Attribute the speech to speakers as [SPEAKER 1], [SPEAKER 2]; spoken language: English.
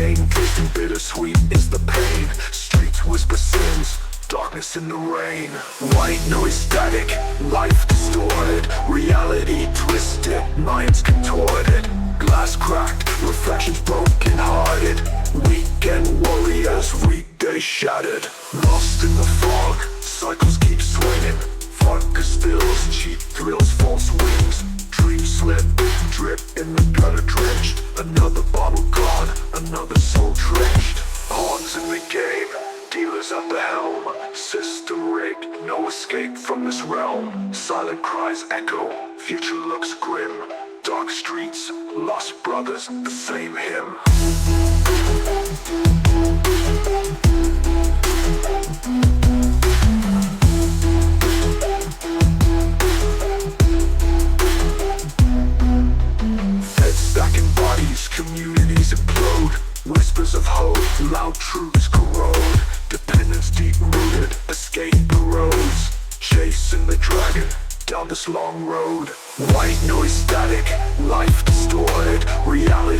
[SPEAKER 1] gain. Tasting bittersweet is the pain. Streets whisper sins, darkness in the rain. White noise static, life distorted, reality twisted, minds contorted. Glass cracked, reflections broken hearted. Weekend warriors, weekday shattered. Lost in the fog, cycles keep swinging. Vodka spills, cheap thrills, false wings. Dreams slip, drip in the gutter drenched. Another bottle gone, another soul drenched. Pawns in the game, dealers at the helm. System rigged, no escape from this realm. Silent cries echo, future looks grim. Dark streets, lost brothers, the same hymn. Feds stacking bodies, communities implode. Whispers of hope, loud truths corrode. Dependence deep rooted, escape erodes. Chasing the dragon down this long road. White noise static, life distorted, reality